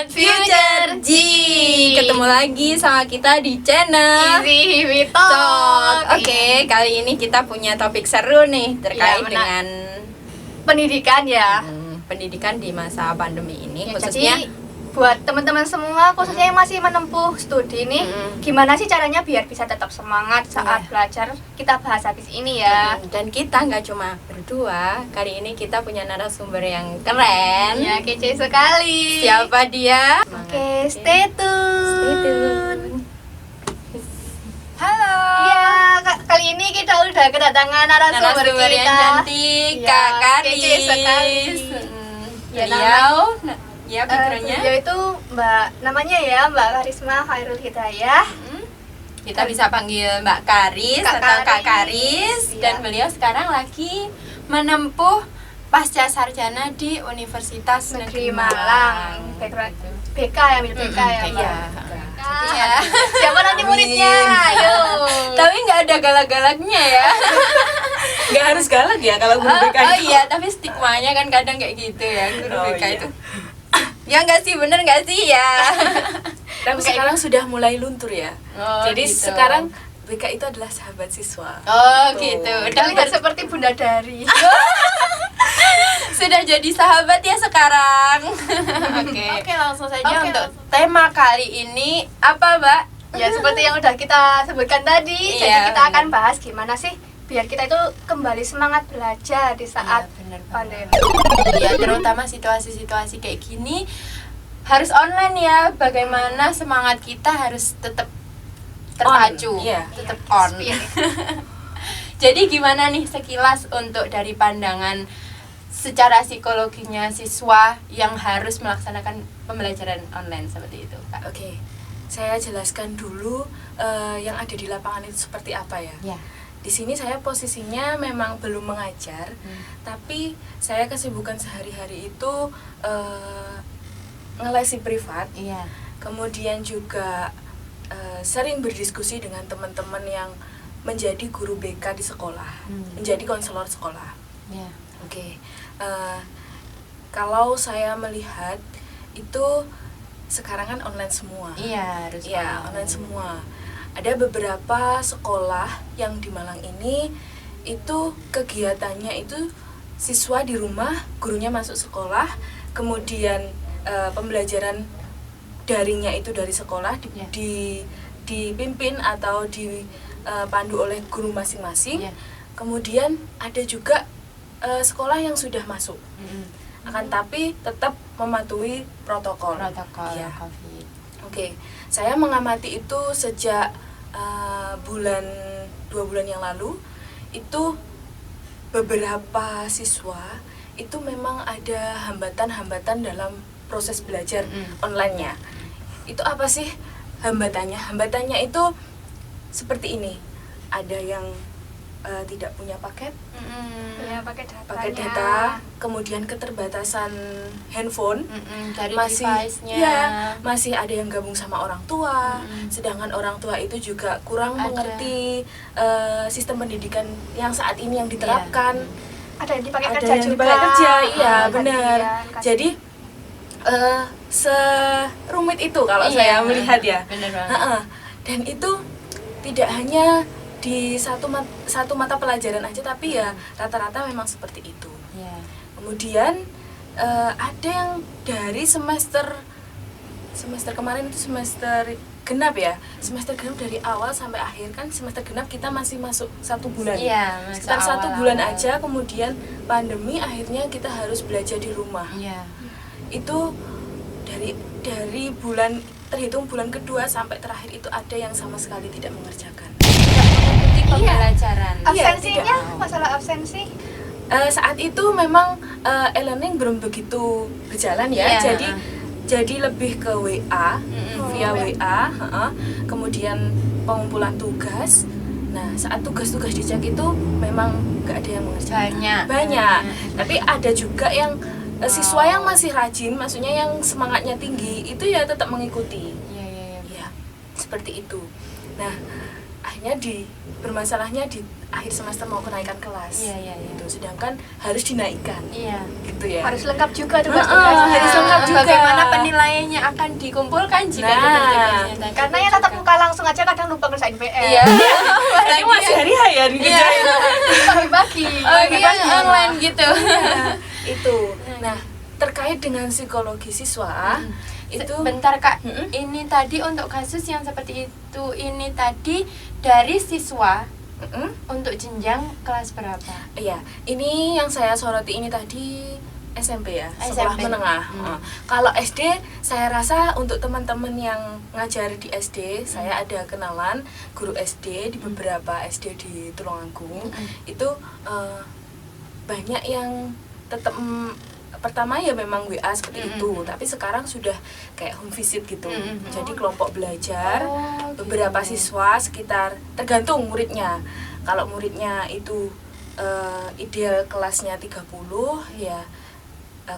Sobat Future G. Ketemu lagi sama kita di channel Easy We Talk. Talk. Oke, kali ini kita punya topik seru nih terkait Ya, dengan pendidikan ya. pendidikan di masa pandemi ini, Ya, khususnya jadi buat teman-teman semua khususnya yang masih menempuh studi nih, gimana sih caranya biar bisa tetap semangat saat belajar? Kita bahas habis ini ya. dan kita nggak cuma berdua, kali ini kita punya narasumber yang keren. Ya, kece sekali. Siapa dia? Oke, stay tune. Stay tune. Halo. Iya, kali ini kita udah kedatangan narasumber Narasumber yang kita. cantik, Ya, Kak Karis. kece sekali. Ya, Beliau, ya backgroundnya. Beliau itu namanya ya Mbak Karisma Khairul Hidayah. Kita bisa panggil Mbak Karis Kak atau Kak Karis. Karis. Dan Iya. beliau sekarang lagi menempuh pasca sarjana di Universitas Negeri Malang. Background BK ya, ambil BK ya Mbak. Iya. Iya. Siapa nanti muridnya? Ayo. Tapi nggak ada galak-galaknya ya. Nggak harus galak ya kalau guru BK Oh itu. iya, tapi stigmanya kan kadang kayak gitu ya, guru Oh, BK iya. itu. Ya nggak sih, bener nggak sih ya? Tapi sekarang sudah mulai luntur ya. Oh, Jadi gitu. sekarang BK itu adalah sahabat siswa. Oh Tuh. gitu. Udah seperti Bunda Dari. Sudah jadi sahabat ya sekarang. Oke. Oke, langsung saja Oke, untuk langsung. tema kali ini apa, Mbak? Ya seperti yang udah kita sebutkan tadi. Iya, Jadi kita benar. akan bahas gimana sih biar kita itu kembali semangat belajar di saat benar pandemi. Ya, terutama situasi-situasi kayak gini harus online ya. Bagaimana semangat kita harus tetap terpacu, Iya. tetap on. Spirit. Jadi gimana nih sekilas untuk dari pandangan secara psikologinya siswa yang harus melaksanakan pembelajaran online seperti itu, Kak? Oke, saya jelaskan dulu yang ada di lapangan itu seperti apa ya. Ya. Di sini saya posisinya memang belum mengajar, tapi saya kesibukan sehari-hari itu ngelesi privat. Iya. Kemudian juga sering berdiskusi dengan teman-teman yang menjadi guru BK di sekolah, menjadi konselor sekolah. Ya. Oke, kalau saya melihat itu sekarang kan online semua. Iya, harus Iya, online semua. Ada beberapa sekolah yang di Malang ini itu kegiatannya itu siswa di rumah, gurunya masuk sekolah, kemudian pembelajaran daringnya itu dari sekolah Ya. dipimpin atau dipandu oleh guru masing-masing. Ya. Kemudian ada juga sekolah yang sudah masuk, akan tapi tetap mematuhi protokol. Iya. COVID. Oke, saya mengamati itu sejak 2 bulan yang lalu. Itu beberapa siswa itu memang ada hambatan-hambatan dalam proses belajar online-nya. Itu apa sih hambatannya? Hambatannya itu seperti ini. Ada yang tidak punya paket, Ya, pakai datanya. pakai data, kemudian keterbatasan handphone. Dari Masih device-nya. ya, masih ada yang gabung sama orang tua, sedangkan orang tua itu juga kurang Ada. mengerti sistem pendidikan yang saat ini yang diterapkan. Ada yang dipakai Ada kerja yang juga. dipakai kerja, iya Ah, benar. kasihan. Jadi serumit itu kalau Iya, saya melihat ya. benar banget. Ha-ha. Dan itu tidak hanya di satu mata pelajaran aja, tapi ya rata-rata memang seperti itu. Iya. Kemudian ada yang dari semester kemarin itu semester genap ya, semester genap dari awal sampai akhir. Kan semester genap kita masih masuk 1 bulan, Iya, masuk sekitar 1 bulan awal-awal. aja. Kemudian pandemi, akhirnya kita harus belajar di rumah. Iya. Itu dari bulan, terhitung bulan kedua sampai terakhir itu ada yang sama sekali tidak mengerjakan. Mengikuti pembelajaran. Absensinya, tidak. masalah absensi. Saat itu memang e-learning belum begitu berjalan ya, Iya. jadi lebih ke WA, via Oh, WA, kemudian pengumpulan tugas. Nah, saat tugas-tugas dicek itu memang nggak ada yang mengerjakan. Banyak. Tapi ada juga yang siswa yang masih rajin, maksudnya yang semangatnya tinggi, itu ya tetap mengikuti. Iya. Ya, seperti itu. Nah, akhirnya bermasalahnya di akhir semester mau kenaikan kelas. Iya. Gitu. Sedangkan harus dinaikkan. Iya. Gitu ya. Harus lengkap juga tuh Mas. Harus lengkap juga. Bagaimana penilaiannya akan dikumpulkan jika dikerjakannya tadi. Karena ya tatap muka langsung aja kadang lupa ngerjain PR. Iya. Ini masih hari ya dikerjain. Bagi-bagi. Oh, iya, online gitu. Nah, itu. Nah, terkait dengan psikologi siswa, itu bentar Kak, Mm-mm. ini tadi untuk kasus yang seperti itu, ini tadi dari siswa untuk jenjang kelas berapa? Iya, ini yang saya soroti ini tadi SMP ya, sekolah SMP. menengah. Kalau SD, saya rasa untuk teman-teman yang ngajar di SD, saya ada kenalan guru SD di beberapa SD di Tulungagung. Itu banyak yang tetap pertama ya memang WA seperti itu, tapi sekarang sudah kayak home visit gitu. Jadi kelompok belajar, beberapa siswa sekitar, tergantung muridnya. Kalau muridnya itu ideal kelasnya 30 ya,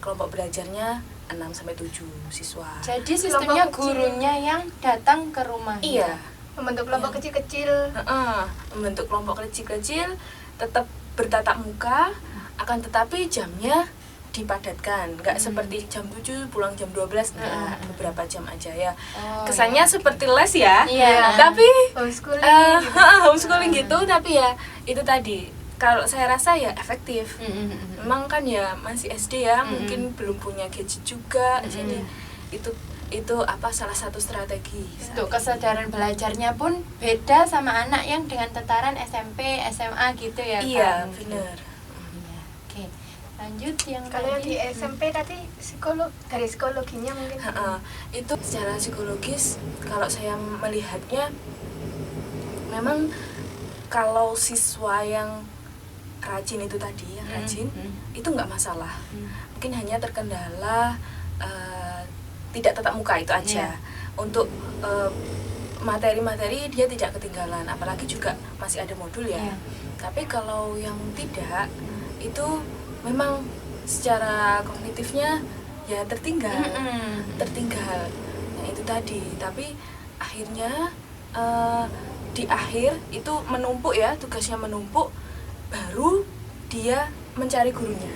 kelompok belajarnya 6 sampai 7 siswa. Jadi sistemnya Kelompok kecil. gurunya yang datang ke rumah. Iya, Membentuk kelompok kecil-kecil. membentuk kelompok kecil-kecil, tetap bertatap muka, akan tetapi jamnya dipadatkan, nggak seperti jam 7 pulang jam 12, enggak, beberapa jam aja ya. Oh, Kesannya seperti les ya, Iya. tapi Homeschooling. homeschooling gitu, tapi ya itu tadi, kalau saya rasa ya efektif. Memang kan ya masih SD ya, mungkin belum punya gadget juga, jadi itu apa salah satu strategi. Untuk kesadaran belajarnya pun beda sama anak yang dengan tataran SMP, SMA gitu ya Kak? Iya, Mungkin. benar. Iya. Oke, lanjut yang Kalau yang tadi. di SMP tadi dari psikologinya mungkin. Itu secara psikologis kalau saya melihatnya memang kalau siswa yang rajin itu tadi, yang rajin itu nggak masalah. Mungkin hanya terkendala tidak tatap muka itu aja. Untuk materi-materi dia tidak ketinggalan, apalagi juga masih ada modul ya. Iya. Tapi kalau yang tidak itu memang secara kognitifnya ya tertinggal. Nah itu tadi, tapi akhirnya di akhir itu menumpuk ya, tugasnya menumpuk, baru dia mencari gurunya.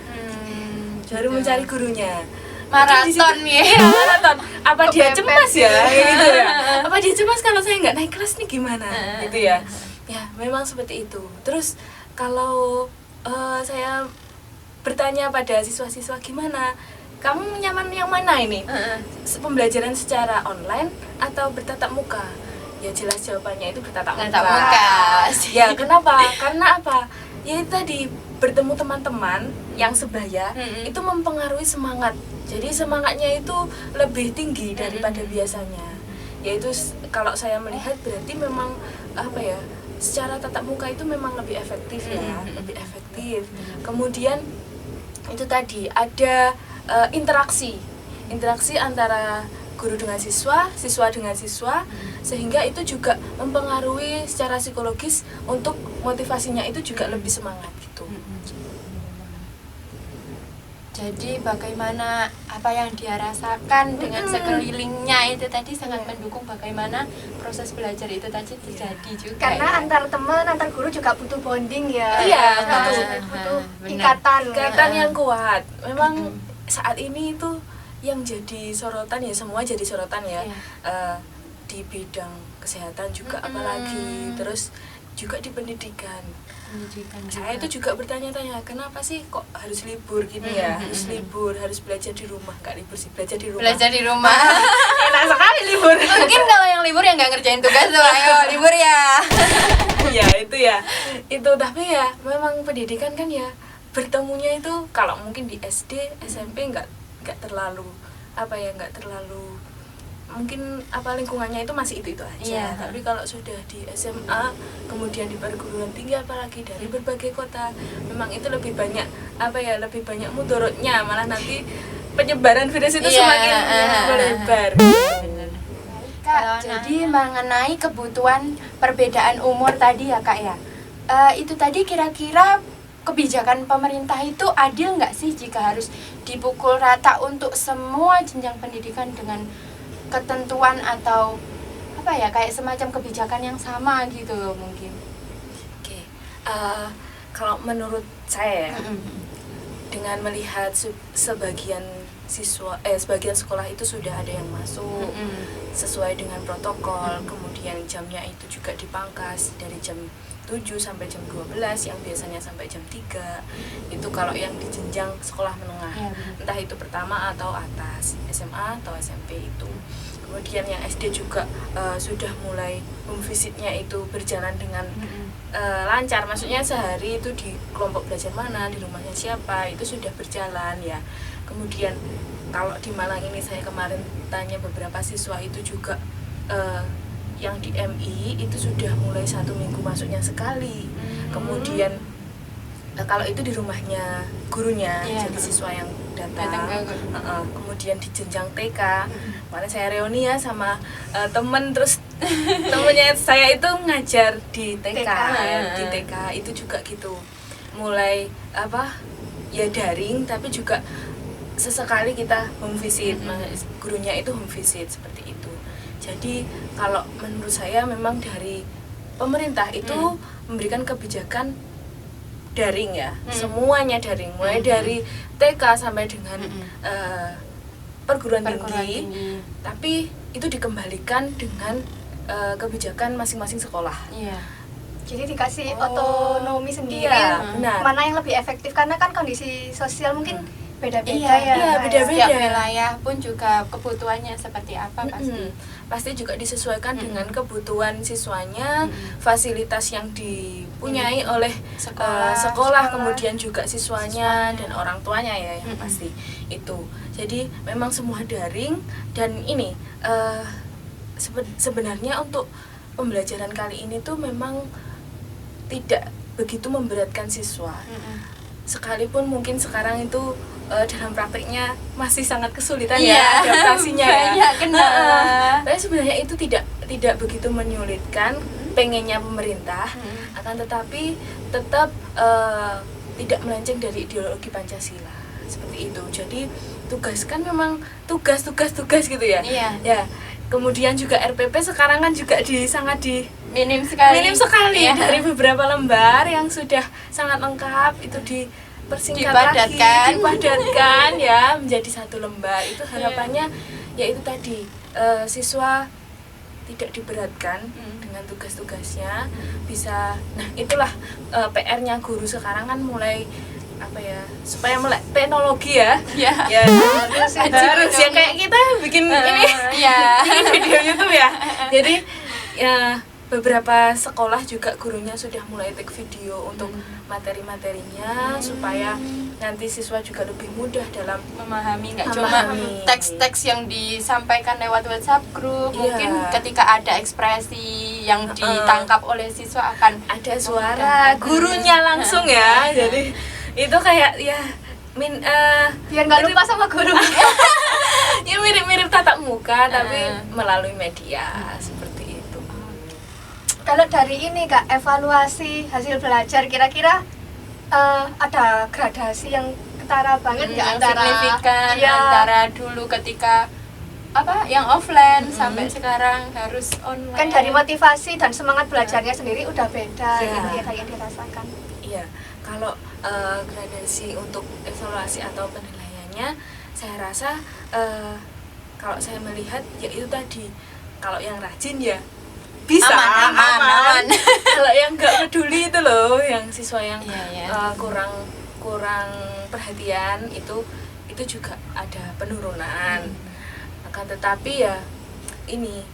Baru mencari gurunya. Mungkin di situ- Maraton ya. Iya, maraton. Apa dia Kepepet cemas ya? ya. Gitu ya. Apa dia cemas kalau saya nggak naik kelas nih gimana? Gitu ya. Ya, memang seperti itu. Terus kalau saya bertanya pada siswa-siswa gimana? Kamu nyaman yang mana ini? Pembelajaran secara online atau bertatap muka? Ya jelas jawabannya itu bertatap Tatap muka. Ya, kenapa? Karena apa? Ya itu tadi, bertemu teman-teman yang sebaya itu mempengaruhi semangat. Jadi semangatnya itu lebih tinggi daripada biasanya. Yaitu kalau saya melihat berarti memang apa ya? Secara tatap muka itu memang lebih efektif ya, lebih efektif. Kemudian itu tadi ada interaksi antara guru dengan siswa, siswa dengan siswa, sehingga itu juga mempengaruhi secara psikologis untuk motivasinya itu juga lebih semangat gitu. Jadi bagaimana apa yang dia rasakan dengan sekelilingnya itu tadi sangat mendukung bagaimana proses belajar itu tadi terjadi juga. Karena ya. antar teman, antar guru juga butuh bonding ya. Iya, butuh benar. ikatan. Ikatan yang kuat. Memang saat ini itu yang jadi sorotan ya, semua jadi sorotan ya. Iya. Di bidang kesehatan juga apalagi, terus juga di pendidikan. Saya itu juga bertanya-tanya, kenapa sih kok harus libur gini ya? Harus libur, harus belajar di rumah. Nggak libur sih, belajar di rumah. Belajar di rumah. Enak sekali libur. Mungkin kalau yang libur yang nggak ngerjain tugas tuh, ayo libur ya. Ya itu ya, itu tapi ya memang pendidikan kan ya bertemunya itu kalau mungkin di SD, SMP nggak terlalu apa ya, nggak terlalu mungkin apa lingkungannya itu masih itu aja. Iya. Tapi kalau sudah di SMA kemudian di perguruan tinggi apalagi dari berbagai kota, memang itu lebih banyak apa ya, lebih banyak mudorotnya, malah nanti penyebaran virus itu Iya, semakin melebar. Kak, jadi mengenai kebutuhan perbedaan umur tadi ya Kak ya, itu tadi kira-kira kebijakan pemerintah itu adil nggak sih jika harus dipukul rata untuk semua jenjang pendidikan dengan ketentuan atau apa ya, kayak semacam kebijakan yang sama gitu loh mungkin. Oke, Kalau menurut saya ya, dengan melihat sebagian sebagian sekolah itu sudah ada yang masuk sesuai dengan protokol, kemudian jamnya itu juga dipangkas dari jam 7 sampai jam 12 yang biasanya sampai jam 3. Itu kalau yang di jenjang sekolah menengah, entah itu pertama atau atas, SMA atau SMP itu. Kemudian yang SD juga sudah mulai home visitnya itu berjalan dengan lancar, maksudnya sehari itu di kelompok belajar mana, di rumahnya siapa, itu sudah berjalan ya. Kemudian kalau di Malang ini saya kemarin tanya beberapa siswa itu juga yang di MI itu sudah mulai 1 minggu masuknya sekali. Kemudian kalau itu di rumahnya gurunya, jadi siswa yang datang. Kemudian di jenjang TK, kemarin saya reuni ya sama temen, terus temennya saya itu ngajar di TK, di TK itu juga gitu, mulai ya daring, tapi juga sesekali kita home visit, gurunya itu home visit seperti itu. Jadi kalau menurut saya memang dari pemerintah itu memberikan kebijakan daring ya, semuanya daring, mulai dari TK sampai dengan perguruan tinggi, tapi itu dikembalikan dengan kebijakan masing-masing sekolah. Jadi dikasih otonomi sendiri, benar. Mana yang lebih efektif, karena kan kondisi sosial mungkin beda-beda beda-beda. Setiap wilayah pun juga kebutuhannya seperti apa pasti juga disesuaikan dengan kebutuhan siswanya, fasilitas yang dipunyai oleh sekolah, kemudian juga siswanya dan orang tuanya ya yang pasti itu. Jadi memang semua daring, dan ini sebenarnya untuk pembelajaran kali ini tuh memang tidak begitu memberatkan siswa. Sekalipun mungkin sekarang itu dalam prakteknya masih sangat kesulitan ya adaptasinya ya. Tapi sebenarnya itu tidak begitu menyulitkan, pengennya pemerintah, akan tetapi tetap tidak melenceng dari ideologi Pancasila seperti itu. Jadi tugas kan memang tugas gitu ya. Ya. Kemudian juga RPP sekarang kan juga sangat minim sekali dari beberapa lembar yang sudah sangat lengkap itu dipadatkan ya menjadi 1 lembar. Itu harapannya ya itu tadi, siswa tidak diberatkan dengan tugas-tugasnya, bisa. Nah itulah PR-nya guru sekarang kan mulai supaya melek teknologi ya harus ya kayak kita bikin bikin video YouTube ya. Jadi ya beberapa sekolah juga gurunya sudah mulai take video untuk materi-materinya, supaya nanti siswa juga lebih mudah dalam memahami, nggak cuma teks-teks yang disampaikan lewat WhatsApp grup. Mungkin ketika ada ekspresi yang ditangkap oleh siswa akan ada suara gurunya langsung ya. Jadi itu kayak biar nggak lupa sama guru. Ya mirip-mirip tatap muka tapi melalui media seperti itu. Kalau dari ini Kak, evaluasi hasil belajar, kira-kira ada gradasi yang ketara banget nggak antara signifikan antara dulu ketika yang offline sampai sekarang harus online? Kan dari motivasi dan semangat belajarnya sendiri udah beda gitu ya, kayak yang dirasakan. Iya, kalau gradasi untuk evaluasi atau penilaiannya, saya rasa kalau saya melihat ya itu tadi, kalau yang rajin ya bisa aman. Kalau yang nggak peduli itu loh, yang siswa yang kurang perhatian itu juga ada penurunan. Akan tetapi ya ini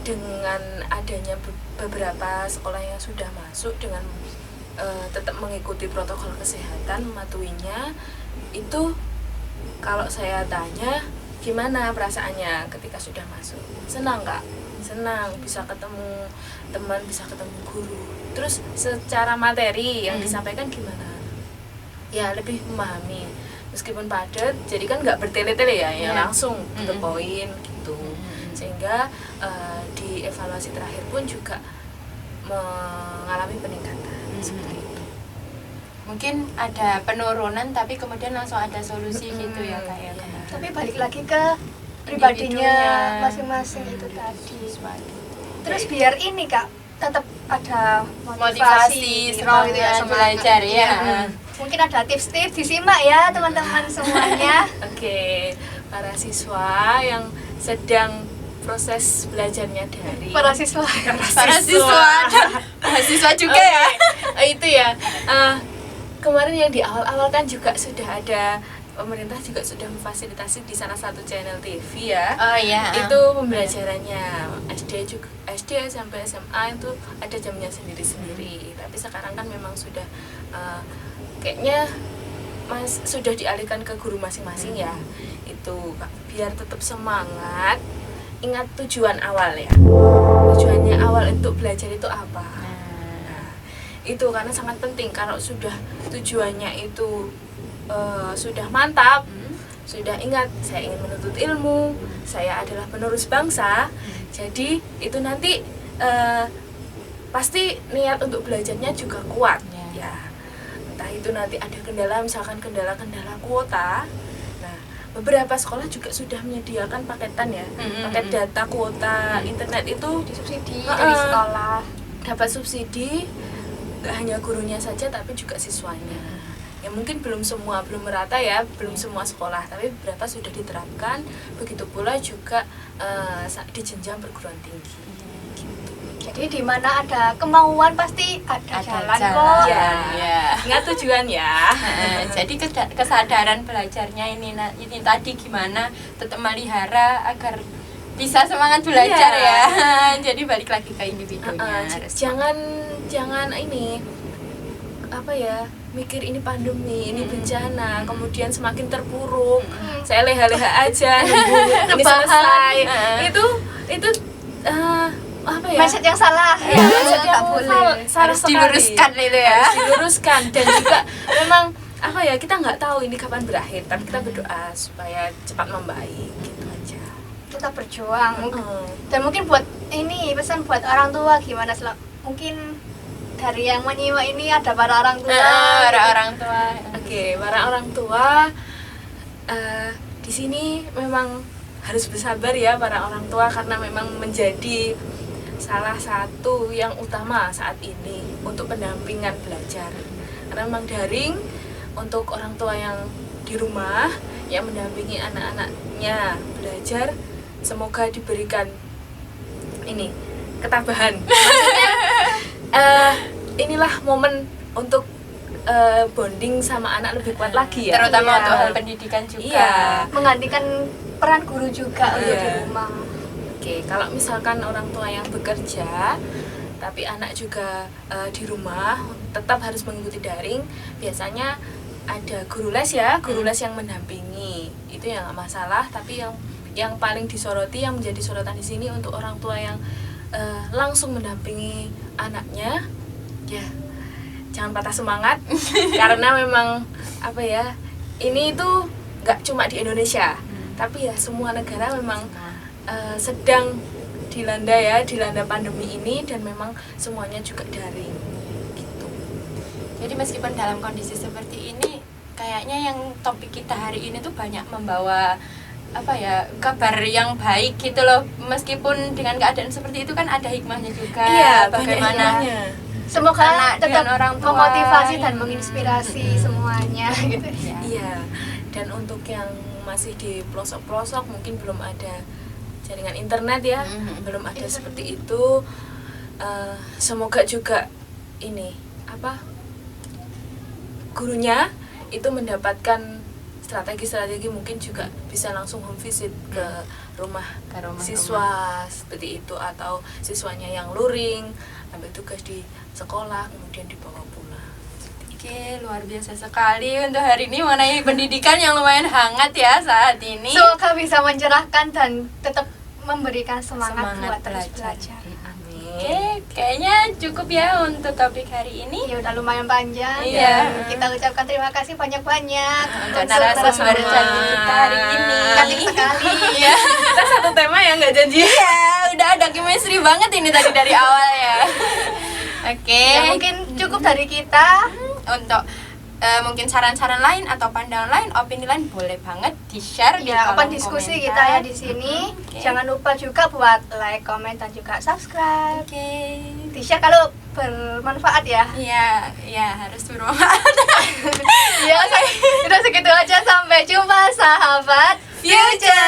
dengan adanya beberapa sekolah yang sudah masuk dengan tetap mengikuti protokol kesehatan, mematuhinya, itu kalau saya tanya gimana perasaannya ketika sudah masuk, senang nggak? Senang, bisa ketemu teman, bisa ketemu guru. Terus secara materi yang disampaikan gimana? Ya lebih memahami, meskipun padat, jadi kan nggak bertele-tele ya langsung ke poin gitu. Sehingga di evaluasi terakhir pun juga mengalami peningkatan seperti itu. Mungkin ada penurunan tapi kemudian langsung ada solusi gitu ya Kak ya. Tapi balik lagi ke pribadinya masing-masing itu tadi. Terus biar ini Kak, tetap ada Motivasi, motivasi semangat belajar ya. Mungkin ada tips-tips, disimak ya teman-teman semuanya. Oke, para siswa yang sedang proses belajarnya dari Para siswa. Para siswa dan mahasiswa juga ya. Itu ya. Kemarin yang di awal-awal kan juga sudah ada, pemerintah juga sudah memfasilitasi di salah satu channel TV ya. Oh iya. Itu pembelajarannya SD sampai SMA itu ada jamnya sendiri-sendiri. Tapi sekarang kan memang sudah kayaknya sudah dialihkan ke guru masing-masing ya. Itu biar tetap semangat. Ingat tujuan awal ya. Tujuannya awal untuk belajar itu apa? Nah, itu karena sangat penting. Kalau sudah tujuannya itu sudah mantap, sudah ingat saya ingin menuntut ilmu, saya adalah penerus bangsa. Jadi itu nanti pasti niat untuk belajarnya juga kuat ya. Entah itu nanti ada kendala, misalkan kendala-kendala kuota. Nah, beberapa sekolah juga sudah menyediakan paketan ya, paket data kuota internet itu Disubsidi dari sekolah. dapat subsidi, nggak hanya gurunya saja tapi juga siswanya. Ya mungkin belum semua, belum merata ya, belum semua sekolah, tapi beberapa sudah diterapkan. Begitu pula juga di jenjang perguruan tinggi. Gitu. Jadi di mana ada kemauan pasti ada jalan kok. Ya. Ingat tujuan ya. Jadi kesadaran belajarnya ini tadi gimana tetap melihara agar bisa semangat belajar Iya. ya. Jadi balik lagi ke individunya. Jangan ini apa ya, mikir ini pandemi, ini bencana, kemudian semakin terpuruk. Saya leha-leha aja, nunggu ini selesai. Itu apa ya? Mindset yang salah. Ya, mindset yang nggak boleh. salah Harus sekali. diluruskan itu ya. Harus diluruskan, dan juga memang apa ya, kita nggak tahu ini kapan berakhir, tapi kita berdoa supaya cepat membaik gitu aja. Tetap berjuang. Heeh. Dan mungkin buat ini pesan buat orang tua gimana mungkin dari yang menyimak ini ada para orang tua. Orang tua. Oke, para orang tua di sini memang harus bersabar ya para orang tua, karena memang menjadi salah satu yang utama saat ini untuk pendampingan belajar. Karena memang daring, untuk orang tua yang di rumah yang mendampingi anak-anaknya belajar, semoga diberikan ini ketabahan. Maksudnya inilah momen untuk bonding sama anak lebih kuat lagi ya. Terutama Iya. untuk hal pendidikan juga. Iya. Menggantikan peran guru juga untuk Iya. di rumah. Oke, kalau misalkan orang tua yang bekerja tapi anak juga di rumah tetap harus mengikuti daring, biasanya ada guru les ya, guru les yang mendampingi. Itu yang nggak masalah, tapi yang paling disoroti, yang menjadi sorotan di sini untuk orang tua yang langsung mendampingi anaknya, ya jangan patah semangat karena memang apa ya, ini itu nggak cuma di Indonesia, tapi ya semua negara memang sedang dilanda pandemi ini, dan memang semuanya juga daring gitu. Jadi meskipun dalam kondisi seperti ini, kayaknya yang topik kita hari ini tuh banyak membawa apa ya, kabar yang baik gitu loh. Meskipun dengan keadaan seperti itu kan ada hikmahnya juga. Bagaimana Semoga anak tetap dengan orang tua. memotivasi dan menginspirasi semuanya gitu. Iya, dan untuk yang masih di pelosok-pelosok mungkin belum ada jaringan internet ya, belum ada seperti itu. Semoga juga ini apa, gurunya itu mendapatkan strategi-strategi, mungkin juga bisa langsung home visit ke rumah siswa seperti itu, atau siswanya yang luring ambil tugas di sekolah kemudian dibawa pulang. Oke, luar biasa sekali untuk hari ini mengenai pendidikan yang lumayan hangat ya saat ini. Semoga bisa mencerahkan dan tetap memberikan semangat buat terus belajar. Oke, kayaknya cukup ya untuk topik hari ini. Ya udah lumayan panjang. Iya. Dan kita ucapkan terima kasih banyak-banyak Untuk narasumber cantik kita hari ini. Cantik sekali. Iya. Kita satu tema yang nggak janji. Iya, udah ada chemistry banget ini tadi dari awal ya. Oke. Ya mungkin cukup dari kita. Untuk mungkin saran-saran lain atau pandangan lain, opini lain boleh banget di-share di Ya, kolom open diskusi komentar. kita ya di sini. Oke. Jangan lupa juga buat like, comment dan juga subscribe. Oke. Di-share kalau bermanfaat ya. Iya, iya harus bermanfaat. Ya, udah segitu aja. Sampai jumpa sahabat Future.